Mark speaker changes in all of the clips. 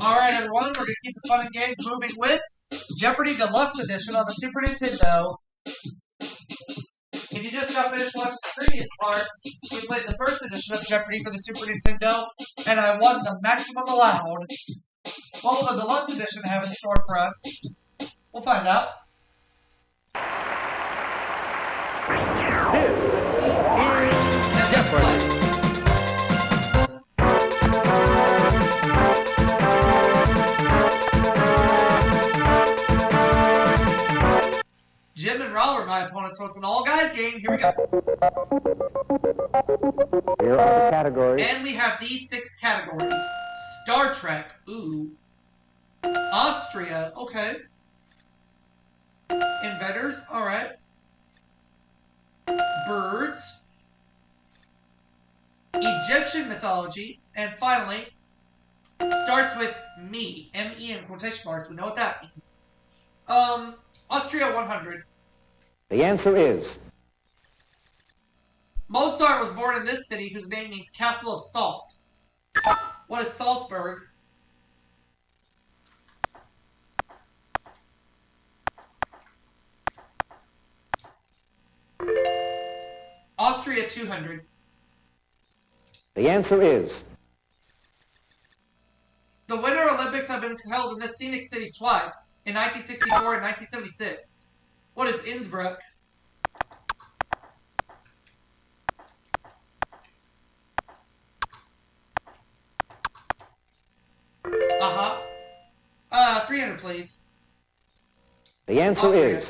Speaker 1: Alright, everyone, we're going to keep the fun and games moving with Jeopardy Deluxe Edition on the Super Nintendo. If you just got finished watching the previous part, we played the first edition of Jeopardy for the Super Nintendo, and I won the maximum allowed. What will the Deluxe Edition have in store for us? We'll find out.
Speaker 2: Jeopardy.
Speaker 1: Jim and Raul are my opponents, so it's an all-guys game. Here we go.
Speaker 2: Here are the categories.
Speaker 1: And we have these 6 categories. Star Trek. Ooh. Austria. Okay. Inventors. Alright. Birds. Egyptian mythology. And finally, starts with me. M-E in quotation marks. We know what that means. Austria 100.
Speaker 2: The answer is
Speaker 1: Mozart was born in this city whose name means Castle of Salt. What is Salzburg? Austria 200.
Speaker 2: The answer is
Speaker 1: The Winter Olympics have been held in this scenic city twice, in 1964 and 1976. What is Innsbruck? Uh-huh. 300, please.
Speaker 2: the answer
Speaker 1: Austria.
Speaker 2: is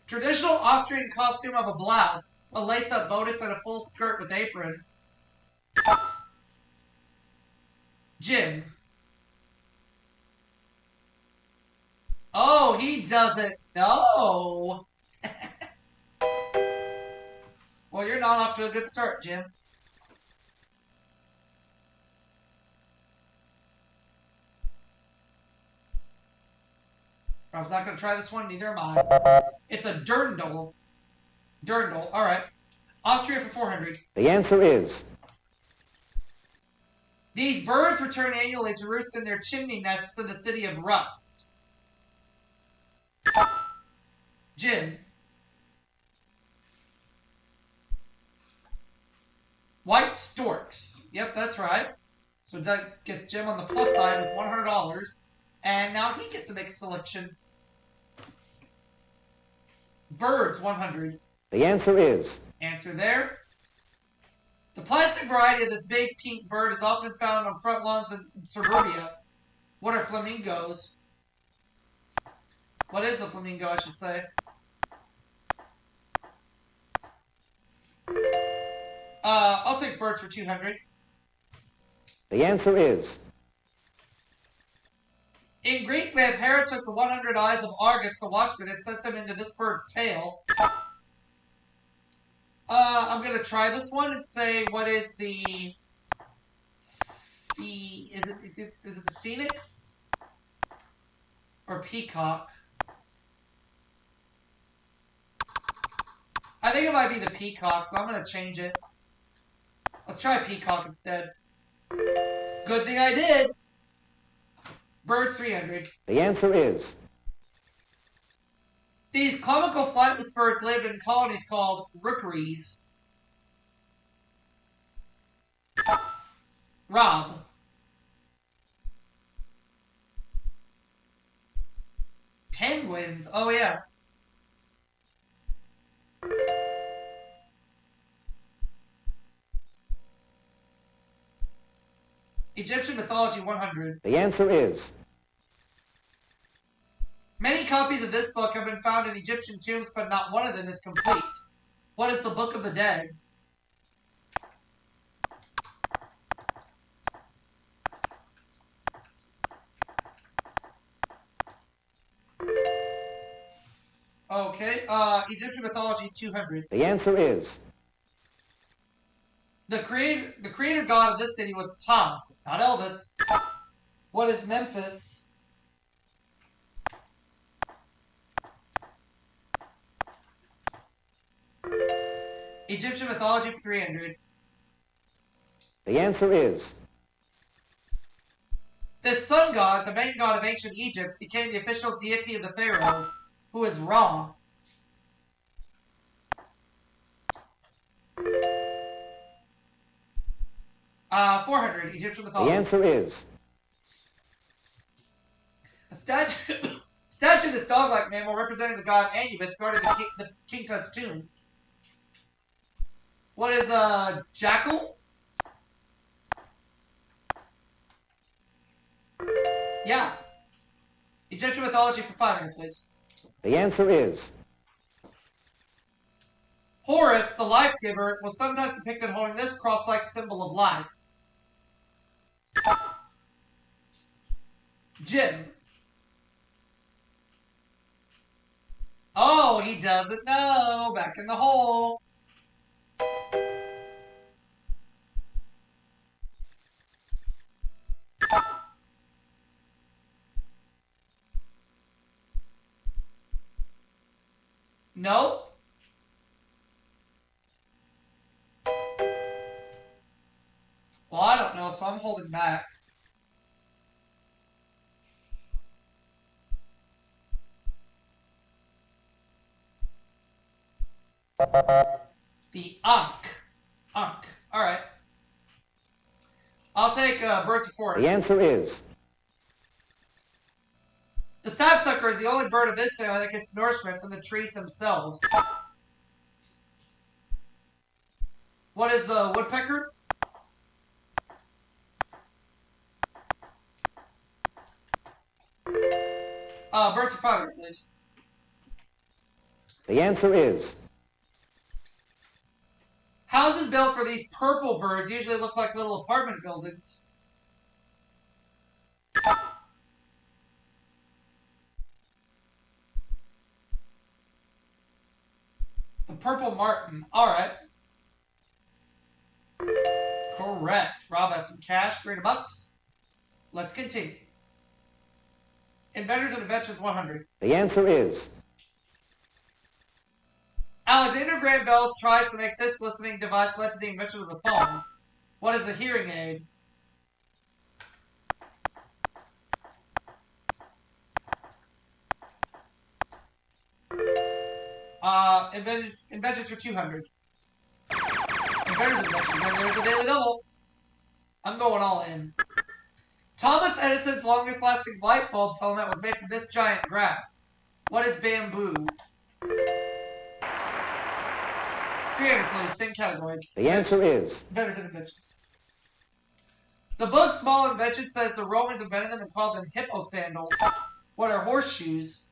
Speaker 1: Traditional Austrian costume of a blouse, a lace-up bodice, and a full skirt with apron. Jim. Oh, he doesn't know. Well, you're not off to a good start, Jim. I was not going to try this one, neither am I. It's a dirndl. Dirndl, alright. Austria for 400.
Speaker 2: the answer is
Speaker 1: These birds return annually to roost in their chimney nests in the city of Rust. Jim. White storks. Yep, that's right. So that gets Jim on the plus side with $100. And now he gets to make a selection. Birds, 100.
Speaker 2: the answer is
Speaker 1: Answer there. The plastic variety of this big pink bird is often found on front lawns in suburbia. What are flamingos? What is the flamingo, I should say? I'll take birds for 200.
Speaker 2: the answer is
Speaker 1: In Greek myth, Hera took the 100 eyes of Argus, the watchman, and sent them into this bird's tail. I'm going to try this one and say, what is the... Is it the phoenix? Or peacock? I think it might be the peacock, so I'm going to change it. Let's try peacock instead. Good thing I did! Bird 300.
Speaker 2: the answer is
Speaker 1: These comical flightless birds lived in colonies called rookeries. Rob. Penguins. Oh, yeah. Egyptian mythology 100.
Speaker 2: the answer is
Speaker 1: Many copies of this book have been found in Egyptian tombs, but not one of them is complete. What is the Book of the Dead? Okay, Egyptian mythology 200.
Speaker 2: the answer is
Speaker 1: The creator god of this city was Tom, not Elvis. What is Memphis? Egyptian mythology 300.
Speaker 2: The answer is
Speaker 1: This sun god, the main god of ancient Egypt, became the official deity of the pharaohs, who is Ra. Uh, 400, Egyptian mythology.
Speaker 2: The answer is
Speaker 1: A statue of this dog-like mammal representing the god Anubis guarded the King Tut's tomb. What is a jackal? Yeah. Egyptian mythology for 500, please.
Speaker 2: the answer is
Speaker 1: Horus, the life giver, was sometimes depicted holding this cross-like symbol of life. Jim. Oh, he doesn't know. Back in the hole. Nope. Well, I don't know, so I'm holding back. The Ankh. Ankh. Alright. I'll take birds of forest.
Speaker 2: the answer is
Speaker 1: The sapsucker is the only bird of this family that gets nourishment from the trees themselves. What is the woodpecker? Birds for 500, please.
Speaker 2: the answer is
Speaker 1: Houses built for these purple birds usually look like little apartment buildings. The purple martin. Alright. Correct. Rob has some cash, $300. Let's continue. Inventors and Inventions 100.
Speaker 2: the answer is
Speaker 1: Alexander Graham Bell tries to make this listening device led to the invention of the phone. What is the hearing aid? Inventions for 200. Inventors and Inventions. And there's a daily double. I'm going all in. Thomas Edison's longest lasting light bulb filament was made from this giant grass. What is bamboo? 300, please. Same category.
Speaker 2: the answer is
Speaker 1: Inventors and Inventions. The book Small Invention says the Romans invented them and called them hippo sandals. What are horseshoes?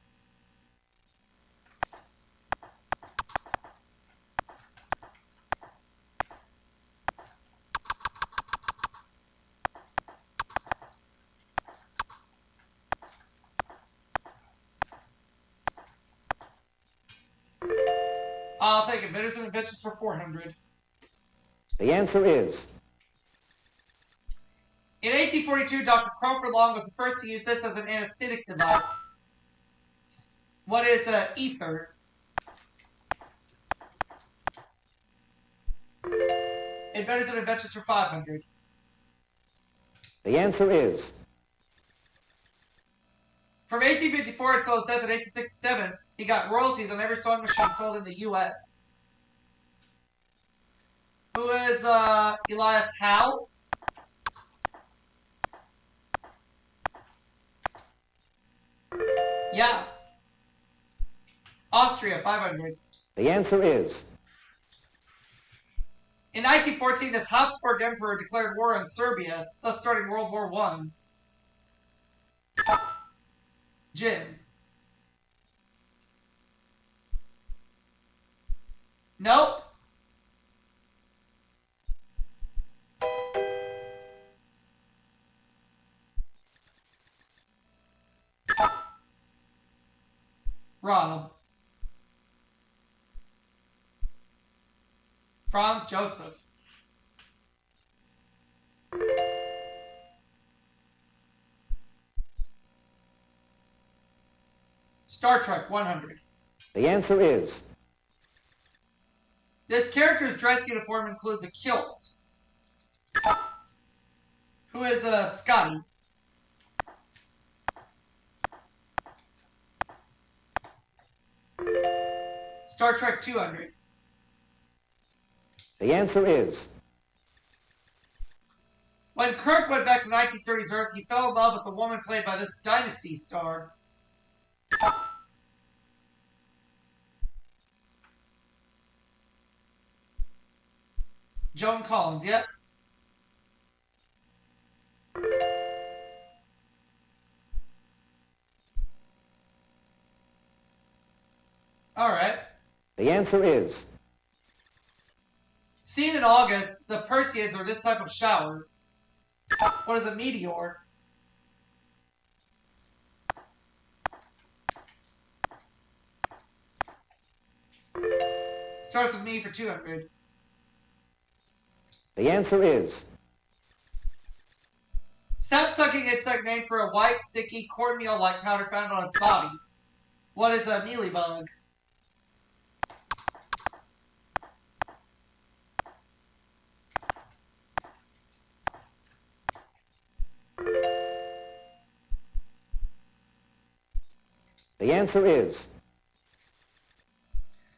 Speaker 1: I'll take Inventors and Inventions for 400.
Speaker 2: the answer is
Speaker 1: In 1842, Dr. Crawford Long was the first to use this as an anesthetic device. What is ether? Inventors and Inventions for 500.
Speaker 2: the answer is
Speaker 1: From 1854 until his death in 1867, he got royalties on every sewing machine sold in the U.S. Who is Elias Howe? Yeah. Austria, 500.
Speaker 2: the answer is
Speaker 1: In 1914, this Habsburg emperor declared war on Serbia, thus starting World War I. Jim. Nope. Rob. Franz Joseph. Star Trek 100.
Speaker 2: the answer is
Speaker 1: This character's dress uniform includes a kilt. Who is Scotty? Star Trek 200.
Speaker 2: The answer is
Speaker 1: When Kirk went back to 1930s Earth, he fell in love with the woman played by this Dynasty star. Joan Collins, yep. Alright.
Speaker 2: the answer is
Speaker 1: Seen in August, the Perseids are this type of shower. What is a meteor? Starts with me for 200.
Speaker 2: the answer is
Speaker 1: Sap-sucking insect named for a white, sticky, cornmeal-like powder found on its body. What is a mealybug?
Speaker 2: the answer is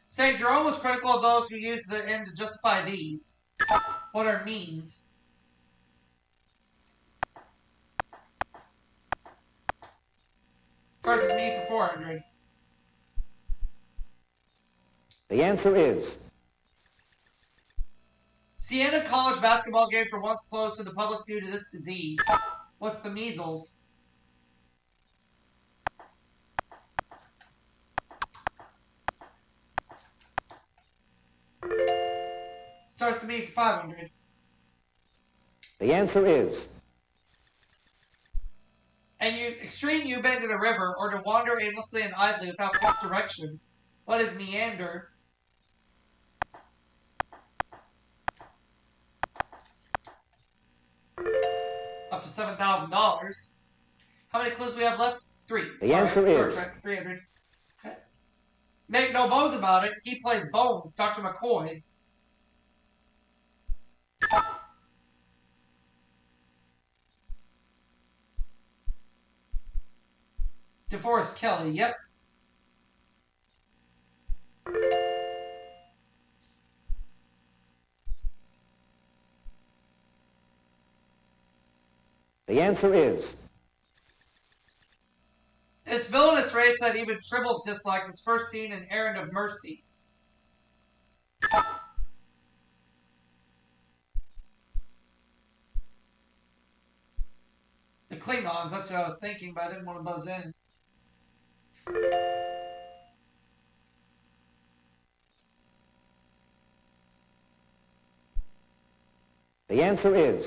Speaker 1: St. Jerome was critical of those who used the end to justify these. What are means? Starts with me for 400.
Speaker 2: the answer is
Speaker 1: Siena College basketball games were once closed to the public due to this disease. What's the measles? Starts with me for 500.
Speaker 2: the answer is
Speaker 1: And extreme U-bend in a river, or to wander aimlessly and idly without fixed direction. What is meander? Up to $7,000. How many clues we have left? 3.
Speaker 2: The answer
Speaker 1: Star
Speaker 2: is
Speaker 1: Trek 300. Okay. Make no bones about it. He plays Bones, Dr. McCoy. DeForest Kelly, yep.
Speaker 2: the answer is
Speaker 1: This villainous race that even Tribbles dislike was first seen in Errand of Mercy. The Klingons, that's what I was thinking, but I didn't want to buzz in.
Speaker 2: the answer is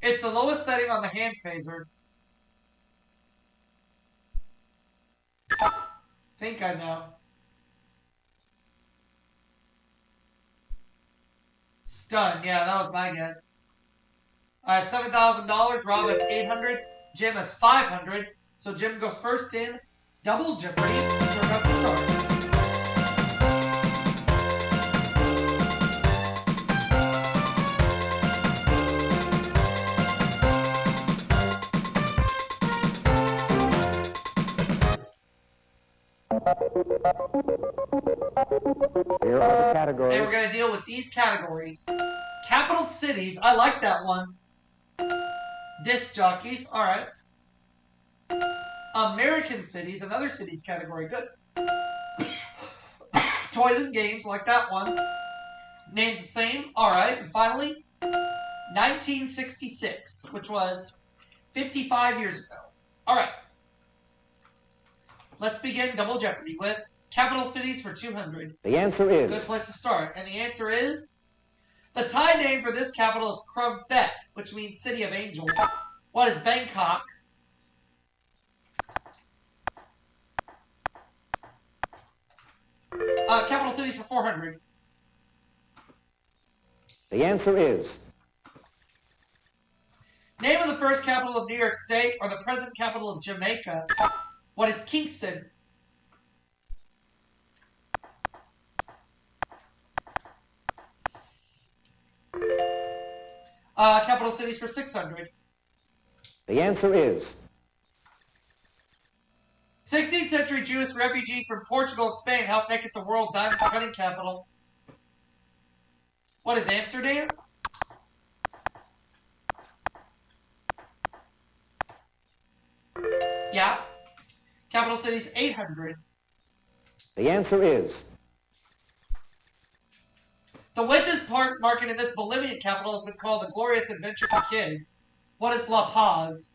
Speaker 1: It's the lowest setting on the hand phaser. Think I know. Stun, yeah, that was my guess. I have $7,000, Rob has 800, Jim has 500. So Jim goes first in Double Jeopardy, which we're about to start.
Speaker 2: here are the categories.
Speaker 1: And we're going to deal with these categories. Capital cities, I like that one. Disc jockeys, alright. American cities, another cities category, good. Toys and games, like that one. Names the same, alright. And finally, 1966, which was 55 years ago. Alright. Let's begin Double Jeopardy with capital cities for 200.
Speaker 2: The answer is
Speaker 1: Good place to start. And the answer is... The Thai name for this capital is Krung Thep, which means City of Angels. What is Bangkok? Capital cities for 400.
Speaker 2: the answer is
Speaker 1: Name of the first capital of New York State or the present capital of Jamaica. What is Kingston? Capital cities for 600.
Speaker 2: the answer is
Speaker 1: 60 16th century Jewish refugees from Portugal and Spain helped make it the world diamond cutting capital. What is Amsterdam? Yeah. Capital city's 800.
Speaker 2: The answer is
Speaker 1: The Witches Park market in this Bolivian capital has been called the Glorious Adventure for Kids. What is La Paz?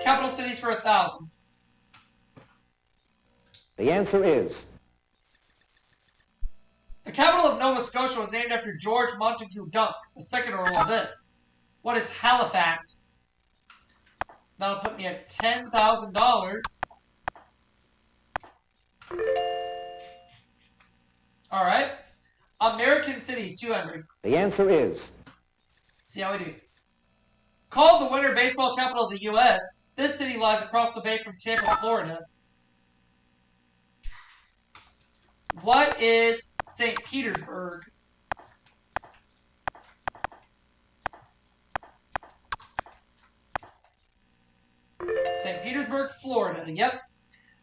Speaker 1: Capital cities for 1,000.
Speaker 2: the answer is
Speaker 1: The capital of Nova Scotia was named after George Montague Dunk, the second Earl of this. What is Halifax? That'll put me at $10,000. All right. American cities, 200.
Speaker 2: the answer is
Speaker 1: See how we do. Called the winter baseball capital of the U.S., this city lies across the bay from Tampa, Florida. What is St. Petersburg? St. Petersburg, Florida. Yep.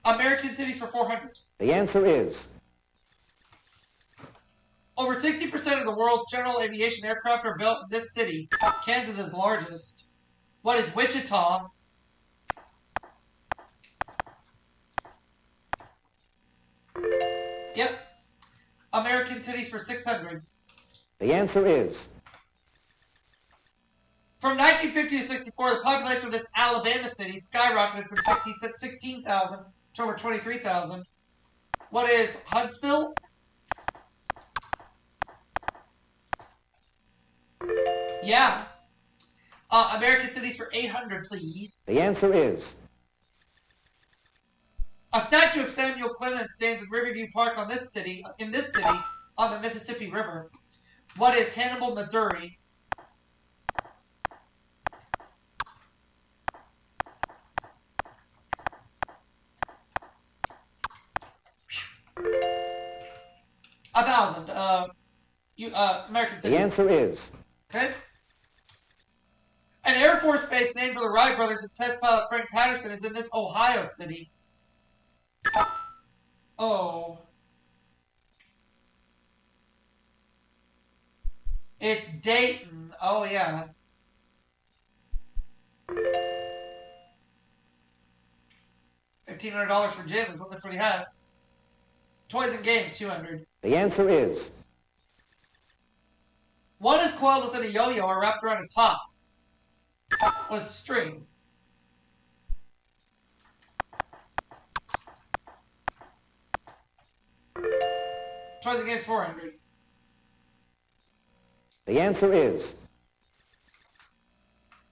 Speaker 1: American cities for 400.
Speaker 2: the answer is
Speaker 1: Over 60% of the world's general aviation aircraft are built in this city. Kansas is largest. What is Wichita? Yep. American cities for 600.
Speaker 2: the answer is
Speaker 1: From 1950 to 64, the population of this Alabama city skyrocketed from 16,000 to over 23,000. What is Huntsville? Yeah. American cities for 800, please.
Speaker 2: the answer is
Speaker 1: A statue of Samuel Clemens stands in Riverview Park in this city, on the Mississippi River. What is Hannibal, Missouri? $1,000. American cities.
Speaker 2: the answer is
Speaker 1: Okay. An Air Force base named for the Wright brothers and test pilot Frank Patterson is in this Ohio city. Oh. It's Dayton. Oh, yeah. $1,500 for Jim is what that's what he has. Toys and games, 200.
Speaker 2: the answer is
Speaker 1: One is coiled within a yo-yo or wrapped around a top. What is a string? Toys and games, 400.
Speaker 2: the answer is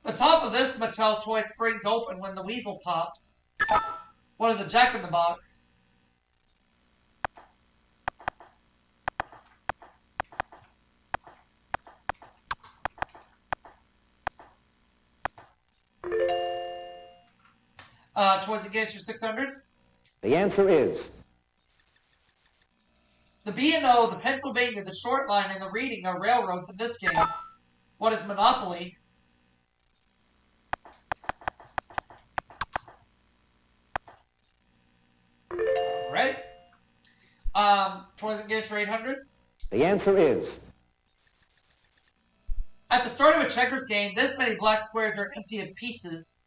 Speaker 1: The top of this Mattel toy springs open when the weasel pops. What is a jack-in-the-box? Toys and games for 600.
Speaker 2: the answer is
Speaker 1: The B&O, the Pennsylvania, the Short Line, and the Reading are railroads in this game. What is Monopoly? Alright. Toys and games for 800.
Speaker 2: the answer is
Speaker 1: At the start of a checkers game, this many black squares are empty of pieces.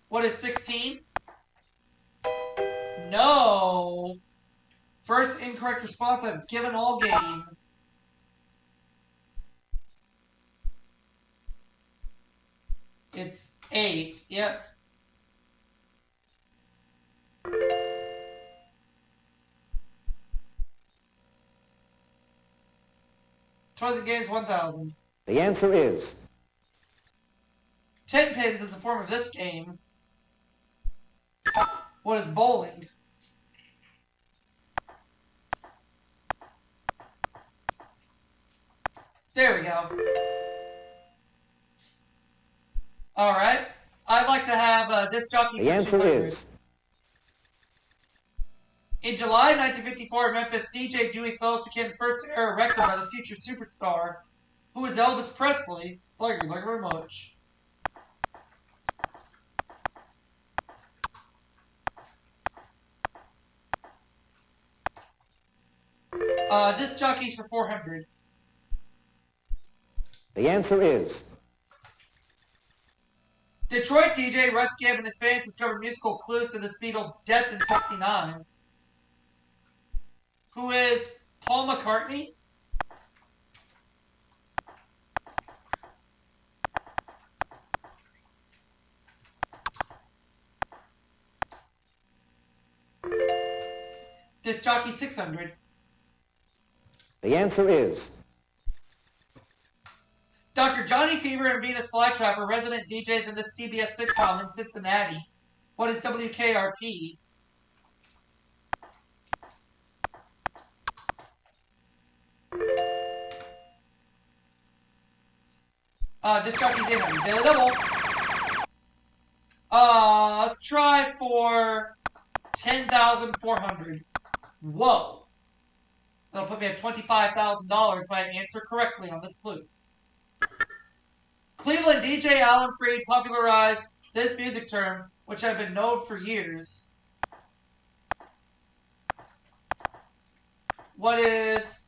Speaker 1: What is 16? No. First incorrect response, I've given all game. It's 8. Yep. Toys and games, 1,000.
Speaker 2: the answer is
Speaker 1: 10 pins is a form of this game. What is bowling? There we go. Alright. I'd like to have disc jockeys
Speaker 2: the
Speaker 1: for
Speaker 2: answer
Speaker 1: 200.
Speaker 2: is
Speaker 1: In July 1954, Memphis DJ Dewey Phillips became the first to air a record by this future superstar, who was Elvis Presley. Thank you very much. Disc jockeys for 400.
Speaker 2: The answer is
Speaker 1: Detroit DJ Russ Gibb and his fans discovered musical clues to the Beatles' death in '69. Who is Paul McCartney? Disc jockey 600.
Speaker 2: the answer is
Speaker 1: Dr. Johnny Fever and Venus Flytrap are resident DJs in this CBS sitcom in Cincinnati. What is WKRP? Disc jockey's 800. Daily Double. Let's try for 10,400. Whoa. That'll put me at $25,000 if I answer correctly on this clue. Cleveland DJ Alan Freed popularized this music term, which had been known for years. What is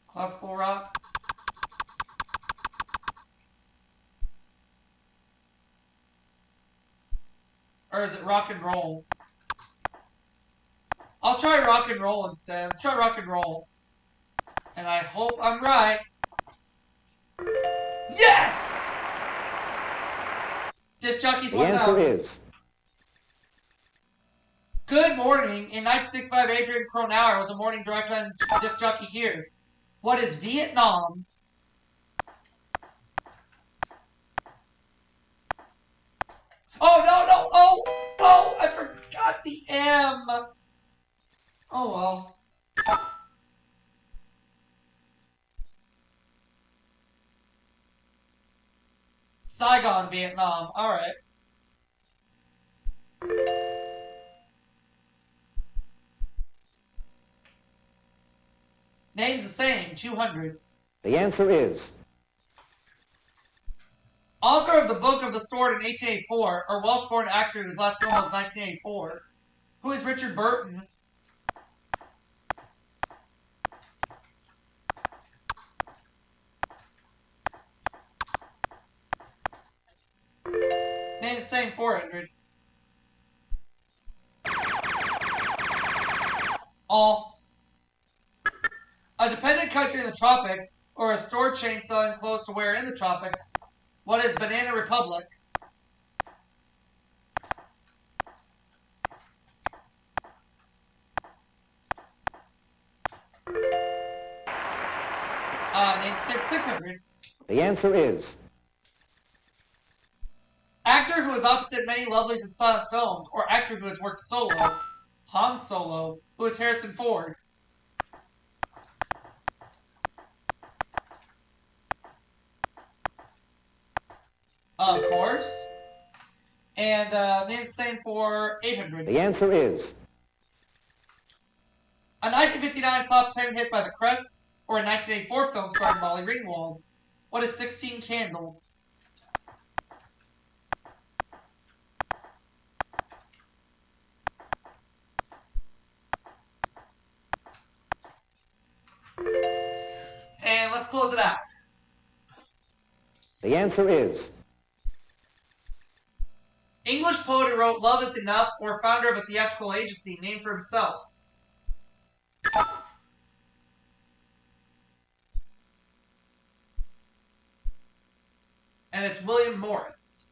Speaker 1: classical rock? Or is it rock and roll? I'll try rock and roll instead. Let's try rock and roll. And I hope I'm right. Yes! Disc jockeys
Speaker 2: the
Speaker 1: 1,000.
Speaker 2: answer is
Speaker 1: Good morning. In 1965, Adrian Cronauer was a morning drive time disc jockey here. What is Vietnam? Oh, no. Oh, I forgot the M. Oh, well. Saigon, Vietnam. All right. Name's the same, 200.
Speaker 2: the answer is
Speaker 1: Author of the Book of the Sword in 1884, or Welsh-born actor whose last film was 1984. Who is Richard Burton? Name the same, 400. All. A dependent country in the tropics, or a store chain selling clothes to wear in the tropics. What is Banana Republic? Name 600.
Speaker 2: the answer is
Speaker 1: Actor who is opposite many lovelies in silent films, or actor who has worked solo. Han Solo. Who is Harrison Ford? Of course. And name the same for 800.
Speaker 2: the answer is
Speaker 1: A 1959 top 10 hit by the Crests, or a 1984 film starring Molly Ringwald. What is 16 Candles? And let's close it out.
Speaker 2: the answer is
Speaker 1: English poet who wrote Love Is Enough, or founder of a theatrical agency named for himself. And it's William Morris.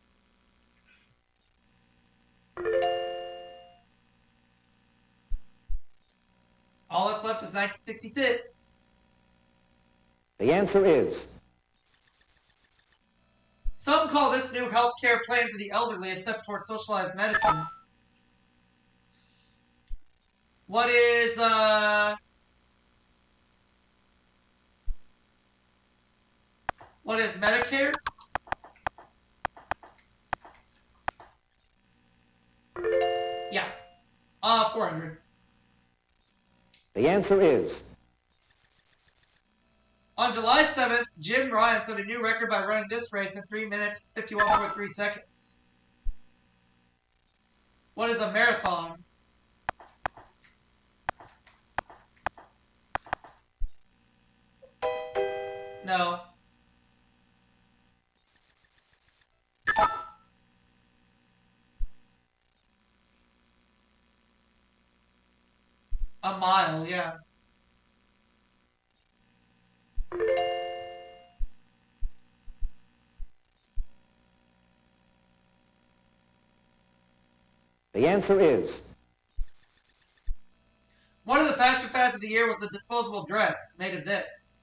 Speaker 1: All that's left is 1966.
Speaker 2: the answer is
Speaker 1: Some call this new healthcare plan for the elderly a step toward socialized medicine. What is Medicare? 400.
Speaker 2: The answer is
Speaker 1: On July 7th, Jim Ryan set a new record by running this race in 3 minutes, 51.3 seconds. What is a marathon? No. A mile, yeah.
Speaker 2: the answer is
Speaker 1: One of the fashion fads of the year was the disposable dress made of this.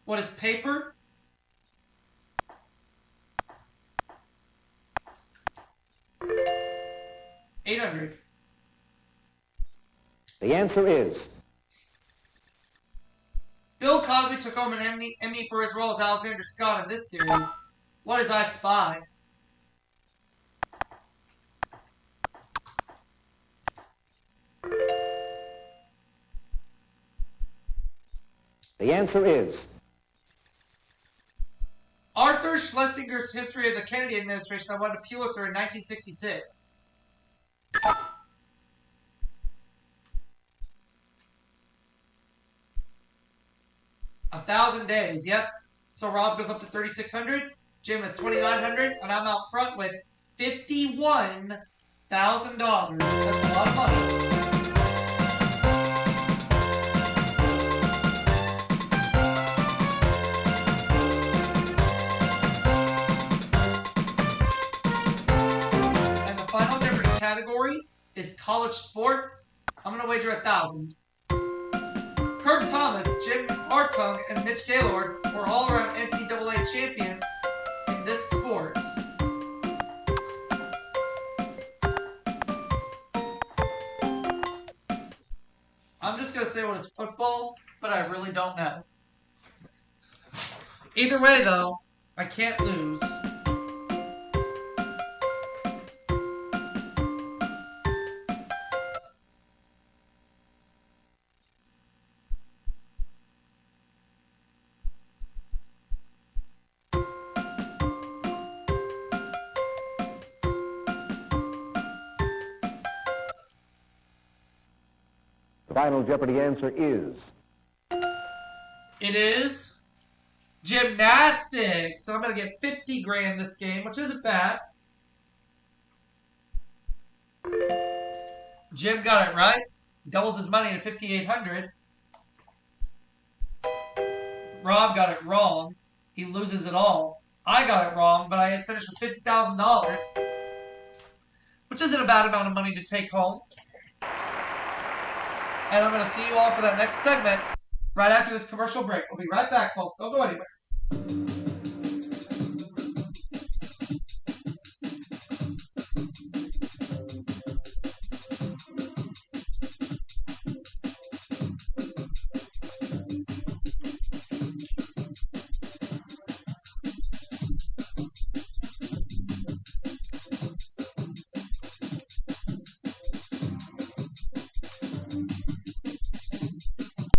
Speaker 1: What is paper? $800.
Speaker 2: the answer is
Speaker 1: Bill Cosby took home an Emmy for his role as Alexander Scott in this series. What is I Spy?
Speaker 2: the answer is
Speaker 1: Arthur Schlesinger's History of the Kennedy Administration that won a Pulitzer in 1966. 1,000 days, yep. So Rob goes up to 3,600, Jim is 2,900, and I'm out front with $51,000. That's a lot of money. And the final Jeopardy category is college sports. I'm gonna wager 1,000. Herb Thomas, Jim Hartung, and Mitch Gaylord were all-around NCAA champions in this sport. I'm just going to say what is football, but I really don't know. Either way, though, I can't lose.
Speaker 2: the final Jeopardy answer is
Speaker 1: It is gymnastics. So I'm going to get 50 grand this game, which isn't bad. Jim got it right. Doubles his money to 5,800. Rob got it wrong. He loses it all. I got it wrong, but I had finished with $50,000, which isn't a bad amount of money to take home. And I'm going to see you all for that next segment right after this commercial break. We'll be right back, folks. Don't go anywhere.